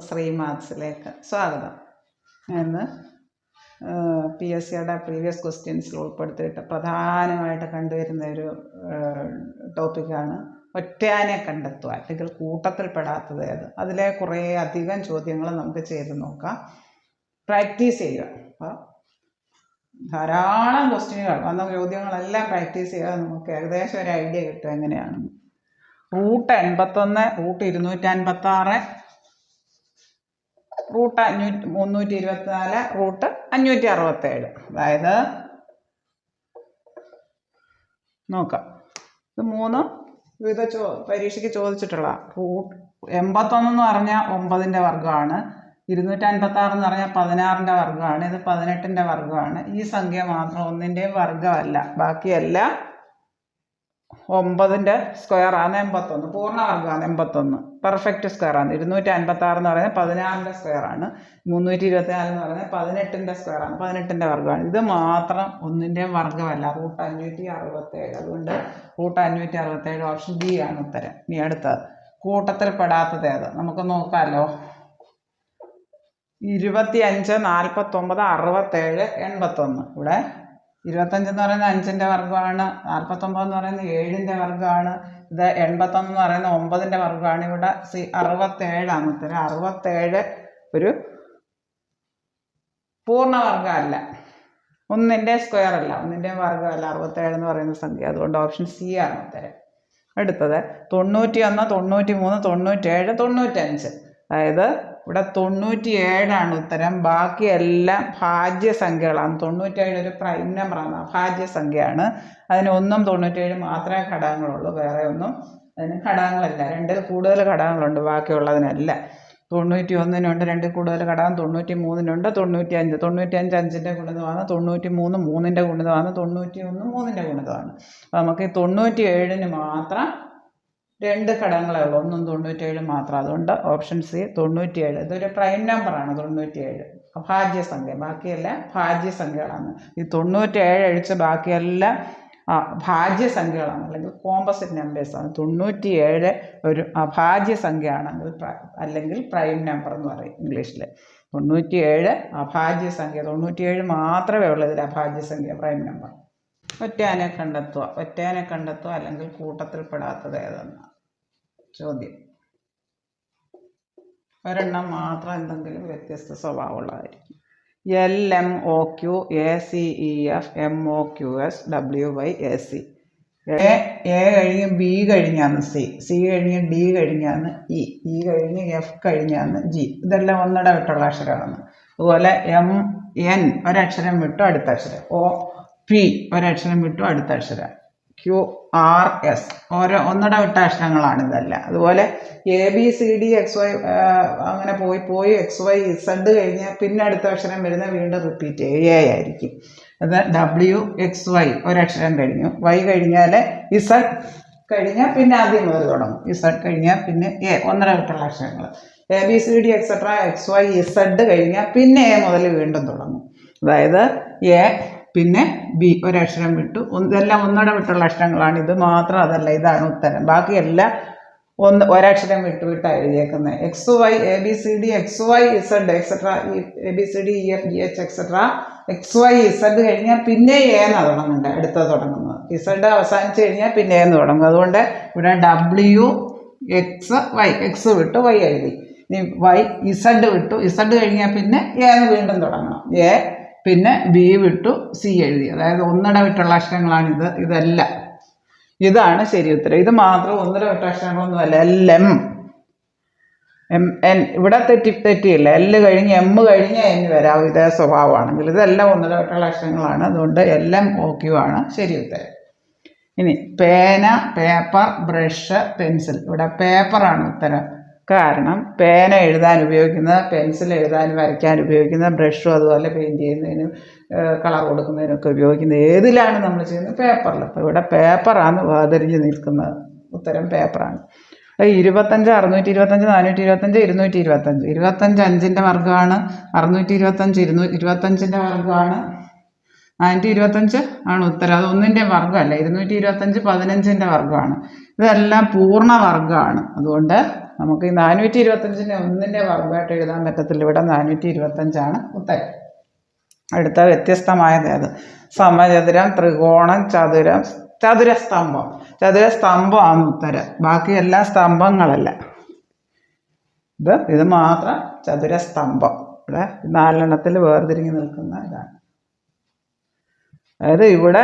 ശ്രീ മാത്സിലേക്ക് സ്വാഗതം. ഇന്ന് PSCയുടെ പ്രീവിയസ് ക്വസ്റ്റ്യൻസിൽ ഉൾപ്പെടുത്തിയിട്ട് പ്രധാനമായിട്ട് കണ്ടുവരുന്ന ഒരു ടോപ്പിക്കാണ് ഒറ്റയാനെ കണ്ടെത്തുക, അല്ലെങ്കിൽ കൂട്ടത്തിൽപ്പെടാത്തത് ഏത്. അതിലെ കുറേ അധികം ചോദ്യങ്ങൾ നമുക്ക് ചെയ്ത് നോക്കാം, പ്രാക്ടീസ് ചെയ്യുക. അപ്പോൾ ധാരാളം ക്വസ്റ്റ്യനുകൾ വന്ന ചോദ്യങ്ങളെല്ലാം പ്രാക്ടീസ് ചെയ്യുക, നമുക്ക് ഏകദേശം ഒരു ഐഡിയ കിട്ടും എങ്ങനെയാണെന്ന്. Root 81, root 256, root 324, root 567. അതായത് നോക്കാം, ഇത് മൂന്നും വിവിധ പരീക്ഷയ്ക്ക് ചോദിച്ചിട്ടുള്ള. റൂട്ട് 81 എന്ന് പറഞ്ഞാൽ 9ന്റെ വർഗ്ഗമാണ്, 256 എന്ന് പറഞ്ഞാൽ 16ന്റെ വർഗ്ഗമാണ്, ഇത് 18ന്റെ വർഗ്ഗമാണ്. ഈ സംഖ്യ മാത്രം 1ന്റെയും വർഗ്ഗമല്ല, ബാക്കിയെല്ലാം 9ന്റെ സ്ക്വയറാണ് 81, പൂർണ്ണവർഗ്ഗമാണ് 81, പെർഫെക്റ്റ് സ്ക്വയറാണ്. 256 എന്ന് പറയുന്നത് 16ന്റെ സ്ക്വയറാണ്, 324 എന്ന് പറയുന്നത് 18ന്റെ സ്ക്വയറാണ്, 18ന്റെ വർഗ്ഗമാണ്. ഇത് മാത്രം 1ന്റെയും വർഗ്ഗമല്ല, റൂട്ട് 567. അതുകൊണ്ട് റൂട്ട് 567 ഓപ്ഷൻ ഡി ആണ് ഉത്തരം. ഇനി അടുത്തത് കൂട്ടത്തിൽ പെടാത്തത് ഏത് നമുക്ക് നോക്കാമല്ലോ. 25, 49, 67, 81. ഇവിടെ 25 എന്ന് പറയുന്നത് 5ന്റെ വർഗ്ഗമാണ്, 49 എന്ന് പറയുന്നത് 7ന്റെ വർഗ്ഗമാണ്, ഇത് 81 എന്ന് പറയുന്നത് 9ന്റെ വർഗ്ഗമാണ്. ഇവിടെ 67 ആണ് ഉത്തരം. 67 ഒരു പൂർണ്ണവർഗ്ഗമല്ല, 1ന്റെ സ്ക്വയർ അല്ല, 1ന്റെ വർഗ്ഗമല്ല 67 എന്ന് പറയുന്ന സംഖ്യ. അതുകൊണ്ട് ഓപ്ഷൻ സി ആണ് ഉത്തരം. അടുത്തത് 91, 93, 97, 95. അതായത് ഇവിടെ 97 ഉത്തരം, ബാക്കിയെല്ലാം ഭാജ്യസംഖ്യകളാണ്. 97 ഒരു പ്രൈം നമ്പറാണ്, ഭാജ്യസംഖ്യയാണ്. അതിന് 1ഉം 97 മാത്രമേ ഘടകങ്ങളുള്ളൂ, വേറെ ഒന്നും അതിന് ഘടകങ്ങളല്ല. 2ൽ കൂടുതൽ ഘടകങ്ങളുണ്ട്, ബാക്കിയുള്ളതിനല്ല. 91-നുണ്ട് 2ൽ കൂടുതൽ ഘടകം, 93-നുണ്ട് 95. 95 5ന്റെ ഗുണിതമാണ്, 93 3ന്റെ ഗുണിതമാണ്, 91 3ന്റെ ഗുണിതമാണ്. അപ്പോൾ നമുക്ക് ഈ 97-ന് മാത്രം 2 ഘടകങ്ങളേ ഉള്ളൂ, 1ഉം 97 മാത്രം. അതുകൊണ്ട് ഓപ്ഷൻ സി 97. ഇതൊരു പ്രൈം നമ്പറാണ് 97, ഭാജ്യസംഖ്യ. ബാക്കിയെല്ലാം ഭാജ്യസംഖ്യകളാണ്. ഈ 97 ഒഴിച്ച് ബാക്കിയെല്ലാം ഭാജ്യസംഖ്യകളാണ്, അല്ലെങ്കിൽ കോമ്പോസിറ്റ് നമ്പേഴ്സാണ്. 97 ഒരു അഭാജ്യസംഖ്യയാണെങ്കിൽ അല്ലെങ്കിൽ പ്രൈം നമ്പർ എന്ന് പറയും ഇംഗ്ലീഷിൽ. 97 അഭാജ്യസംഖ്യ, 97 മാത്രമേ ഉള്ളൂ ഇതിൽ അഭാജ്യസംഖ്യ, പ്രൈം നമ്പർ. ഒറ്റയാനെ കണ്ടെത്തുക അല്ലെങ്കിൽ കൂട്ടത്തിൽപ്പെടാത്തത് ഏതെന്ന ചോദ്യം. ഒരെണ്ണം മാത്രം എന്തെങ്കിലും വ്യത്യസ്ത സ്വഭാവമുള്ളതായിരിക്കും. LMOQ, ACEF, MOQS, WYAC. A കഴിഞ്ഞ് B കഴിഞ്ഞാണ് C കഴിഞ്ഞ് D കഴിഞ്ഞാണ് E കഴിഞ്ഞ് F കഴിഞ്ഞാണ് G. ഇതെല്ലാം ഒന്നിട വിട്ടുള്ള അക്ഷരമാണ്. അതുപോലെ MN ഒരക്ഷരം വിട്ടു അടുത്ത അക്ഷരം, OP ഒരക്ഷരം വിട്ടു അടുത്ത അക്ഷരം, QRS ഒന്നിട വിട്ട അക്ഷരങ്ങളാണ് ഇതെല്ലാം. അതുപോലെ ABCD XY അങ്ങനെ പോയി XY Z കഴിഞ്ഞാൽ പിന്നെ അടുത്ത അക്ഷരം വരുന്ന വീണ്ടും റിപ്പീറ്റ് ചെയ്യുക, A ആയിരിക്കും. അത് WXY ഒരക്ഷരം കഴിഞ്ഞു, Y കഴിഞ്ഞാൽ Z കഴിഞ്ഞാൽ പിന്നെ ആദ്യം മുതൽ തുടങ്ങും, Z കഴിഞ്ഞാൽ പിന്നെ A, ഒന്നര വിട്ടുള്ള അക്ഷരങ്ങൾ. ABCD എക്സെട്ര XY Z കഴിഞ്ഞാൽ പിന്നെ A മുതൽ വീണ്ടും തുടങ്ങും. അതായത് A പിന്നെ B ഒരക്ഷരം വിട്ടു, ഇതെല്ലാം ഒന്നര വിട്ടുള്ള അക്ഷരങ്ങളാണ്. ഇത് മാത്രം അതല്ല, ഇതാണ് ഉത്തരം. ബാക്കിയെല്ലാം ഒരക്ഷരം വിട്ടാണ് എഴുതിയേക്കുന്നത്. XY ABCD XY Z etcetera ABCD EF GH etcetera XY Z കഴിഞ്ഞാൽ പിന്നെ എന്ന് തുടങ്ങുന്നുണ്ട്, അടുത്തത് തുടങ്ങുന്നത്. Z അവസാനിച്ച് കഴിഞ്ഞാൽ പിന്നെ എന്ന് തുടങ്ങും. അതുകൊണ്ട് ഇവിടെ WXY X വിട്ടു Y എഴുതി. ഇനി Y Z വിട്ടു, Z കഴിഞ്ഞാൽ പിന്നെ എന്ന് വീണ്ടും തുടങ്ങണം. A പിന്നെ B വിട്ടു C എഴുതി. അതായത് ഒന്നിട വിട്ടുള്ള അക്ഷരങ്ങളാണിത്. ഇതെല്ലാം ഇതാണ് ശരി ഉത്തരം. ഇത് മാത്രം ഒന്നിട വിട്ട അക്ഷരങ്ങളൊന്നുമല്ല. LM MN ഇവിടെ തെറ്റിയില്ല. L കഴിഞ്ഞ് M കഴിഞ്ഞ് N വരാം, ഇതേ സ്വഭാവമാണെങ്കിൽ. ഇതെല്ലാം ഒന്നിട വിട്ടുള്ള അക്ഷരങ്ങളാണ്. അതുകൊണ്ട് LMOQ ആണ് ശരി ഉത്തരം. ഇനി പേന, പേപ്പർ, ബ്രഷ്, പെൻസിൽ. ഇവിടെ പേപ്പറാണ് ഉത്തരം. കാരണം പേന എഴുതാൻ ഉപയോഗിക്കുന്നത്, പെൻസിൽ എഴുതാൻ വരയ്ക്കാൻ ഉപയോഗിക്കുന്നത്, ബ്രഷും അതുപോലെ പെയിൻറ്റ് ചെയ്യുന്നതിനും കളർ കൊടുക്കുന്നതിനൊക്കെ ഉപയോഗിക്കുന്നത് ഏതിലാണ് നമ്മൾ ചെയ്യുന്നത്? പേപ്പറിൽ. അപ്പോൾ ഇവിടെ പേപ്പറാണ് വേർതിരിഞ്ഞ് നിൽക്കുന്നത്. ഉത്തരം പേപ്പറാണ്. 25, 625, 425, 225. 25 5ന്റെ വർഗ്ഗമാണ്, 625 225ന്റെ വർഗ്ഗമാണ്, 425 ആണ് ഉത്തരം. അത് 1-ന്റെ വർഗ്ഗമല്ല. 225 15-ന്റെ വർഗ്ഗമാണ്. ഇതെല്ലാം പൂർണ്ണവർഗ്ഗമാണ്. അതുകൊണ്ട് നമുക്ക് ഈ 425-നെ 1-ന്റെ വർഗ്ഗമായിട്ട് എഴുതാൻ പറ്റത്തില്ല. ഇവിടെ 425 ഉത്തരം. അടുത്ത വ്യത്യസ്തമായത് ഏത്? സമചതുരം, ത്രികോണം, ചതുരം, ചതുരസ്തംഭം. ചതുരസ്തംഭമാണ് ഉത്തരം. ബാക്കി എല്ലാ സ്തംഭങ്ങളല്ല. ഇത് മാത്രം ചതുരസ്തംഭം. ഇവിടെ 4 വേർതിരിഞ്ഞ് നിൽക്കുന്ന ഇതാണ്. അതായത് ഇവിടെ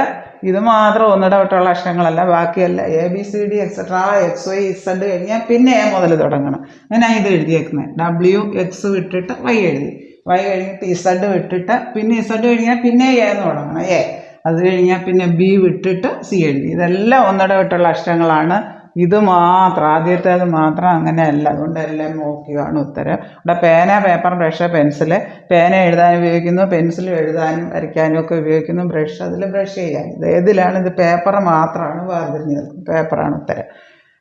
ഇത് മാത്രം ഒന്നിടവിട്ടുള്ള അക്ഷരങ്ങളല്ല, ബാക്കിയല്ല ABCD എക്സെട്ര XYZ കഴിഞ്ഞാൽ പിന്നെ A മുതൽ തുടങ്ങണം. അങ്ങനെയാണ് ഇത് എഴുതിയേക്കുന്നത്. WX വിട്ടിട്ട് Y എഴുതി. Y കഴിഞ്ഞിട്ട് Z വിട്ടിട്ട് പിന്നെ Z കഴിഞ്ഞാൽ പിന്നെ A എന്ന് തുടങ്ങണം. A അത് കഴിഞ്ഞാൽ പിന്നെ B വിട്ടിട്ട് C എഴുതി. ഇതെല്ലാം ഒന്നിടവിട്ടുള്ള അക്ഷരങ്ങളാണ്. ഇത് മാത്രം, ആദ്യത്തേത് മാത്രം അങ്ങനെയല്ല. അതുകൊണ്ട് എല്ലാം നോക്കിയാണ് ഉത്തരം. ഇവിടെ പേന, പേപ്പർ, ബ്രഷ്, പെൻസിൽ. പേന എഴുതാൻ ഉപയോഗിക്കുന്നു, പെൻസിൽ എഴുതാനും വരയ്ക്കാനും ഒക്കെ ഉപയോഗിക്കുന്നു, ബ്രഷ് അതിൽ ബ്രഷ് ചെയ്യാൻ. ഇത് ഏതിലാണ്? ഇത് പേപ്പർ മാത്രമാണ് വേർതിരിഞ്ഞ് നിൽക്കുന്നത്. പേപ്പറാണ് ഉത്തരം.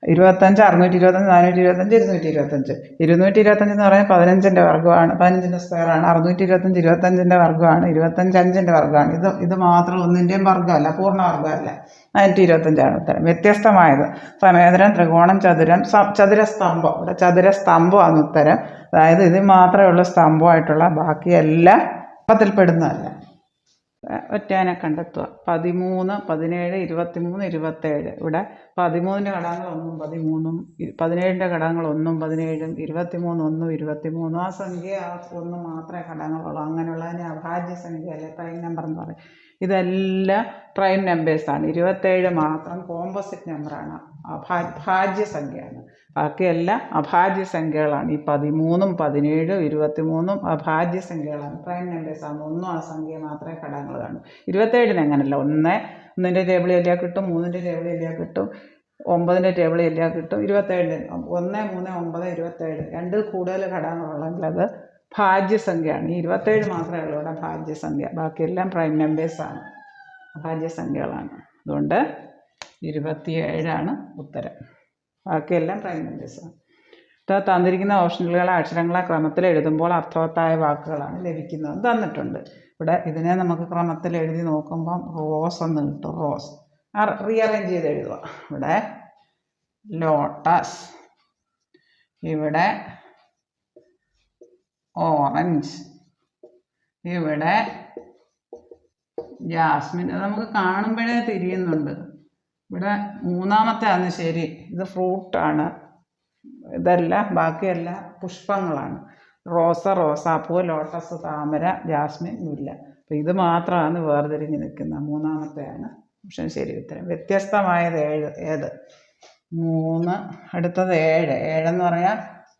25, 625, 425, 225. 225 എന്ന് പറഞ്ഞാൽ 15-ന്റെ വർഗ്ഗമാണ്, 15-ന്റെ സ്ക്വയറാണ്. 625 25-ന്റെ വർഗ്ഗമാണ്, 25 5-ന്റെ വർഗ്ഗമാണ്. ഇത് മാത്രം 1-ന്റെയും വർഗ്ഗമല്ല, പൂർണ്ണവർഗ്ഗമല്ല. 425 ഉത്തരം. വ്യത്യസ്തമായത് സമചതുരം, ത്രികോണം, ചതുരം, ചതുരസ്തംഭം. ഇവിടെ ചതുരസ്തംഭമാണ് ഉത്തരം. അതായത് ഇത് മാത്രമേ ഉള്ളൂ സ്തംഭമായിട്ടുള്ള, ബാക്കിയെല്ലാം പത്തിൽപ്പെടുന്നതല്ല. ഒറ്റയാനെ കണ്ടെത്തുക. 13, 17, 23, 27. ഇവിടെ 13-ന്റെ ഘടകങ്ങൾ 1ഉം 13ഉം, 17-ന്റെ ഘടകങ്ങൾ 1ഉം 17ഉം, 23 1ഉം 23. ആ സംഖ്യ ആ 1 മാത്രമേ ഘടകങ്ങളുള്ളൂ. അങ്ങനെയുള്ളതിനെ അഭാജ്യ സംഖ്യ അല്ലെ പ്രൈം നമ്പർ എന്ന് പറയും. ഇതെല്ലാം പ്രൈം നമ്പേഴ്സാണ്. 27 മാത്രം കോമ്പോസിറ്റ് നമ്പറാണ്, ഭാജ്യ സംഖ്യയാണ്. ബാക്കിയെല്ലാം അഭാജ്യ സംഖ്യകളാണ്. ഈ 13ഉം 17ഉം 23ഉം അഭാജ്യ സംഖ്യകളാണ്, പ്രൈം നമ്പേഴ്സാണ്. 1 ആ സംഖ്യ മാത്രമേ ഘടകങ്ങൾ കാണൂ. 27-ന് അങ്ങനല്ല. 1-ന്റെ ടേബിൾ എല്ലാം കിട്ടും, 3-ന്റെ ടേബിൾ എല്ലാം കിട്ടും, 9-ന്റെ ടേബിൾ എല്ലാം കിട്ടും. 27-ന് 1 3 9 27 2 കൂടുതൽ ഘടകങ്ങളുണ്ടെങ്കിൽ അത് ഭാജ്യസംഖ്യയാണ്. ഈ 27 മാത്രമേ ഉള്ളൂ ഇവിടെ ഭാജ്യസംഖ്യ. ബാക്കിയെല്ലാം പ്രൈം നമ്പേഴ്സാണ്, ഭാജ്യസംഖ്യകളാണ്. അതുകൊണ്ട് 27 ഉത്തരം. ബാക്കിയെല്ലാം പ്രൈം നമ്പേഴ്സാണ്. തന്നിരിക്കുന്ന ഓപ്ഷനുകളെ അക്ഷരങ്ങളെ ക്രമത്തിൽ എഴുതുമ്പോൾ അർത്ഥവത്തായ വാക്കുകളാണ് ലഭിക്കുന്നത് തന്നിട്ടുണ്ട്. ഇവിടെ ഇതിനെ നമുക്ക് ക്രമത്തിൽ എഴുതി നോക്കുമ്പം റോസ് എന്ന് കിട്ടും. റോസ് റീഅറേഞ്ച് ചെയ്ത് എഴുതുക. ഇവിടെ ലോട്ടസ്, ഇവിടെ ഓറഞ്ച്, ഇവിടെ ജാസ്മിൻ. അത് നമുക്ക് കാണുമ്പോഴേ തിരിയുന്നുണ്ട്. ഇവിടെ മൂന്നാമത്തെ ആണ് ശരി. ഇത് ഫ്രൂട്ടാണ്. ഇതെല്ലാം ബാക്കിയെല്ലാം പുഷ്പങ്ങളാണ്. റോസ, റോസാപ്പൂ, ലോട്ടസ്, താമര, ജാസ്മിൻ, മുല്ല. അപ്പം ഇത് മാത്രമാണ് വേർതിരിഞ്ഞ് നിൽക്കുന്നത്. മൂന്നാമത്തെയാണ് ഓപ്ഷൻ ശരി ഉത്തരം. വ്യത്യസ്തമായത് ഏത്? 3. അടുത്തത് 7. 7 എന്ന് പറഞ്ഞാൽ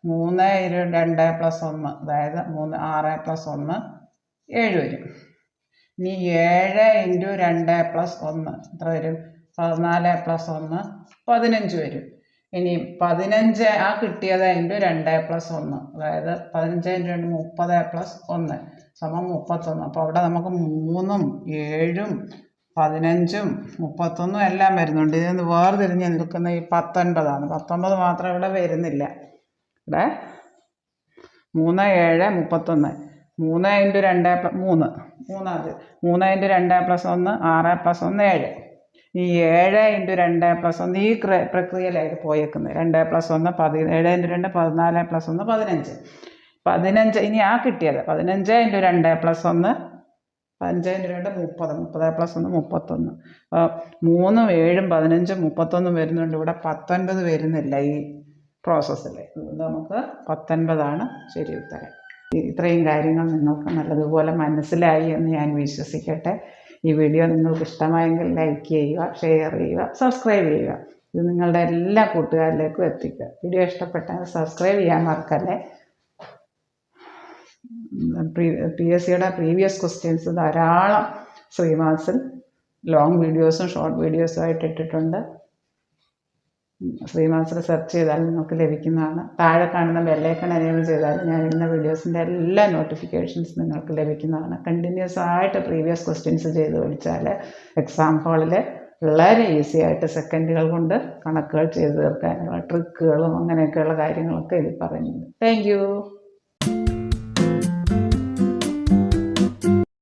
3 2 + 1, അതായത് 3 6 + 1 7 വരും. ഇനി 7 × 2 + 1 എത്ര വരും? 14 + 1 15 വരും. ഇനി 15 ആ കിട്ടിയത് × 2 + 1, അതായത് 15 × 2 30 + 1 31. അപ്പോൾ അവിടെ നമുക്ക് 3ഉം 7ഉം 15ഉം 31 എല്ലാം വരുന്നുണ്ട്. ഇതിന് വേർതിരിഞ്ഞ് നിൽക്കുന്ന ഈ 19ആണ്. 19 മാത്രം ഇവിടെ വരുന്നില്ല. ഇവിടെ 3 7 31. 3 × 2 3 3 3 × 2 + 1 6 + 1 7. ഈ 7 × 2 + 1 ഈ പ്രക്രിയയിലായിട്ട് പോയേക്കുന്നത്. 2 + 1 7 × 2 14 + 1 15. 15 ഇനി ആ കിട്ടിയത് 15 × 2 + 1 5 × 2 30 30 + 1 31. അപ്പോൾ 3ഉം 7ഉം 15ഉം 31 വരുന്നുണ്ട്. ഇവിടെ 19 വരുന്നില്ല ഈ പ്രോസസ്സിൽ. അതുകൊണ്ട് നമുക്ക് 19ആണ് ശരി ഉത്തരം. ഇത്രയും കാര്യങ്ങൾ നിങ്ങൾക്ക് നല്ലതുപോലെ മനസ്സിലായി എന്ന് ഞാൻ വിശ്വസിക്കട്ടെ. ഈ വീഡിയോ നിങ്ങൾക്ക് ഇഷ്ടമായെങ്കിൽ ലൈക്ക് ചെയ്യുക, ഷെയർ ചെയ്യുക, സബ്സ്ക്രൈബ് ചെയ്യുക. ഇത് നിങ്ങളുടെ എല്ലാ കൂട്ടുകാരിലേക്കും എത്തിക്കുക. വീഡിയോ ഇഷ്ടപ്പെട്ടാൽ സബ്സ്ക്രൈബ് ചെയ്യാൻ മറക്കല്ലേ. PSCയുടെ പ്രീവിയസ് ക്വസ്റ്റ്യൻസ് ധാരാളം ശ്രീമാത്സിൽ ലോങ് വീഡിയോസും ഷോർട്ട് വീഡിയോസും ആയിട്ട് ഇട്ടിട്ടുണ്ട്. ശ്രീമാത്സിൽ സെർച്ച് ചെയ്താൽ നിങ്ങൾക്ക് ലഭിക്കുന്നതാണ്. താഴെ കാണുന്ന ബെല്ലൈക്കൺ എനേബിൾ ചെയ്താൽ ഞാൻ ഇടുന്ന വീഡിയോസിൻ്റെ എല്ലാ നോട്ടിഫിക്കേഷൻസ് നിങ്ങൾക്ക് ലഭിക്കുന്നതാണ്. കണ്ടിന്യൂസ് ആയിട്ട് പ്രീവിയസ് ക്വസ്റ്റ്യൻസ് ചെയ്ത് പഠിച്ചാൽ എക്സാം ഹാളിൽ വളരെ ഈസി ആയിട്ട് സെക്കൻഡുകൾ കൊണ്ട് കണക്കുകൾ ചെയ്ത് തീർക്കാനുള്ള ട്രിക്കുകളും അങ്ങനെയൊക്കെയുള്ള കാര്യങ്ങളൊക്കെ ഇതിൽ പറയുന്നുണ്ട്. Thank you.